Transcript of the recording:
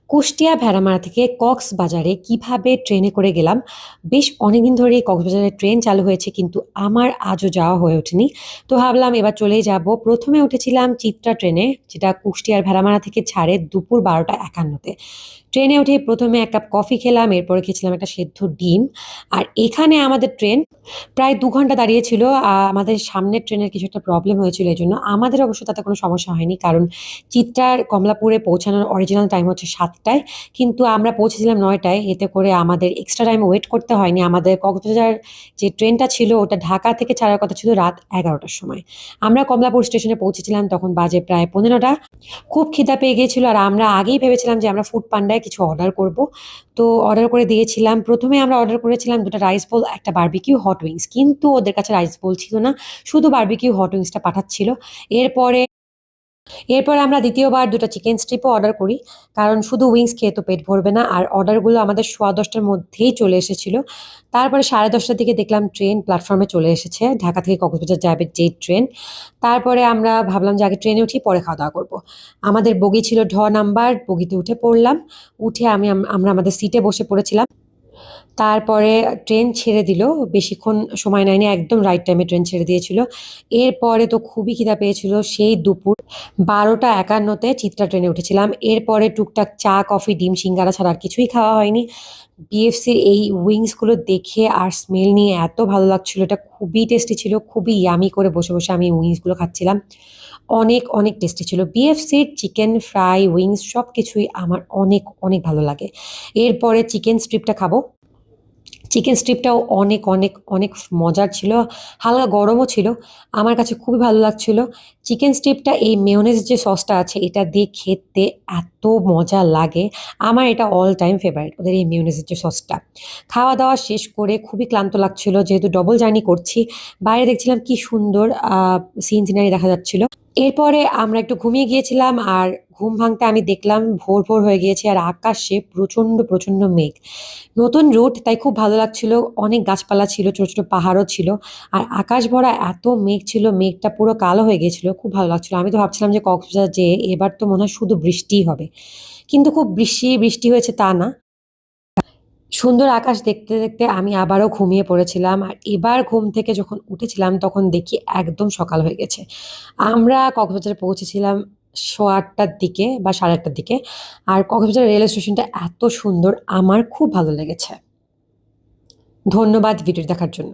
কুষ্টিয়া ভেড়ামারা থেকে কক্সবাজারে কিভাবে ট্রেনে করে গেলাম। বেশ অনেকদিন ধরেই কক্সবাজারে ট্রেন চালু হয়েছে কিন্তু আমার আজও যাওয়া হয়ে ওঠেনি। তো ভাবলাম এবার চলেই যাব। প্রথমে উঠেছিলাম চিত্রা ট্রেনে, যেটা কুষ্টিয়ার ভেড়ামারা থেকে ছাড়ে দুপুর 12টা 51-তে। ট্রেনে উঠে প্রথমে এক কাপ কফি খেলাম, এরপরে খেয়েছিলাম একটা সেদ্ধ ডিম। আর এখানে আমাদের ট্রেন প্রায় 2 ঘন্টা দাঁড়িয়েছিল। আমাদের সামনের ট্রেনের কিছু একটা প্রবলেম হয়েছিল, এই জন্য আমাদের অবশ্য তাতে কোনো সমস্যা হয়নি, কারণ চিত্রার কমলাপুরে পৌঁছানোর অরিজিনাল টাইম হচ্ছে 7টায়, কিন্তু আমরা পৌঁছেছিলাম 9টায়। এতে করে আমাদের এক্সট্রা টাইম ওয়েট করতে হয়নি। আমাদের কক্সবাজার যে ট্রেনটা ছিল ওটা ঢাকা থেকে ছাড়ার কথা ছিল রাত 11টার সময়। আমরা কমলাপুর স্টেশনে পৌঁছেছিলাম তখন বাজে প্রায় 15টা। খুব খিদা পেয়ে গিয়েছিল আর আমরা আগেই ভেবেছিলাম যে আমরা ফুড পান্ডায় কিছু অর্ডার করব। তো অর্ডার করে দিয়েছিলাম। প্রথমে আমরা অর্ডার করেছিলাম দুটো রাইস বোল, একটা বারবিকিউ হট উইংস, কিন্তু ওদের কাছে রাইস বোল ছিল না, শুধু বারবিকিউ হট উইংসটা পাঠাচ্ছিল। এরপরে এরপরে আমরা দ্বিতীয়বার দুটো চিকেন স্ট্রিপও অর্ডার করি, কারণ শুধু উইংস খেয়ে তো পেট ভরবে না। আর অর্ডারগুলো আমাদের 10:15টার মধ্যেই চলে এসেছিল। তারপরে 10:30টার দিকে দেখলাম ট্রেন প্ল্যাটফর্মে চলে এসেছে, ঢাকা থেকে কক্সবাজার যাবে যে ট্রেন। তারপরে আমরা ভাবলাম যে আগে ট্রেনে উঠি পরে খাওয়া দাওয়া করবো। আমাদের বগি ছিল নাম্বার, বগিতে উঠে পড়লাম। উঠে আমরা আমাদের সিটে বসে পড়েছিলাম। তারপরে ট্রেন ছেড়ে দিল। বেশিক্ষণ সময় নেয়নি, একদম রাইট টাইমে ট্রেন ছেড়ে দিয়েছিল। এরপরে তো খুবই খিদা পেয়েছিল, সেই দুপুর 12টা 51-তে চিত্রা ট্রেনে উঠেছিলাম। এরপরে টুকটাক চা কফি ডিম সিঙ্গারা ছাড়া আর কিছুই খাওয়া হয়নি। বিএফসির এই উইংসগুলো দেখে আর স্মেল নিয়ে এত ভালো লাগছিল, এটা খুবই টেস্টি ছিল, খুবই ইয়ামি করে বসে বসে আমি উইংসগুলো খাচ্ছিলাম। অনেক অনেক টেস্টি ছিল। বিএফসির চিকেন ফ্রাই উইংস সব কিছুই আমার অনেক অনেক ভালো লাগে। এরপরে চিকেন স্ট্রিপটা খাবো। চিকেন স্ট্রিপটাও অনেক অনেক অনেক মজার ছিল, হালকা গরমও ছিল। আমার কাছে খুবই ভালো লাগছিল চিকেন স্ট্রিপটা। এই মেয়োনেজ যে সসটা আছে এটা দিয়ে খেতে এত মজা লাগে। আমার এটা অল টাইম ফেভারিট, ওদের এই মেয়োনেজের যে সসটা। খাওয়া দাওয়া শেষ করে খুবই ক্লান্ত লাগছিল, যেহেতু ডবল জার্নি করছি। বাইরে দেখছিলাম কি সুন্দর সিন সিনারি দেখা যাচ্ছিল। এরপরে আমরা একটু ঘুমিয়ে গিয়েছিলাম, আর ঘুম ভাঙতে আমি দেখলাম ভোর ভোর হয়ে গিয়েছে আর আকাশে প্রচন্ড প্রচন্ড মেঘ। নতুন রুট, তাই খুব ভালো লাগছিল। অনেক গাছপালা ছিল, ছোট ছোট পাহাড়ও ছিল। আর আকাশ ভরা এত মেঘ ছিল, মেঘটা পুরো কালো হয়ে গেছিল, খুব ভালো লাগছিল। আমি তো ভাবছিলাম যে কক্সবাজার যে এবার তো মনে হয় শুধু বৃষ্টিই হবে, কিন্তু খুব বৃষ্টি বৃষ্টি হয়েছে তা না। সুন্দর আকাশ দেখতে দেখতে আমি আবারও ঘুমিয়ে পড়েছিলাম। আর এবার ঘুম থেকে যখন উঠেছিলাম তখন দেখি একদম সকাল হয়ে গেছে। আমরা কক্সবাজারে পৌঁছেছিলাম 8:15টার দিকে বা 8:30টার দিকে। আর কক্সবাজার রেল স্টেশনটা এত সুন্দর, আমার খুব ভালো লেগেছে। ধন্যবাদ ভিডিও দেখার জন্য।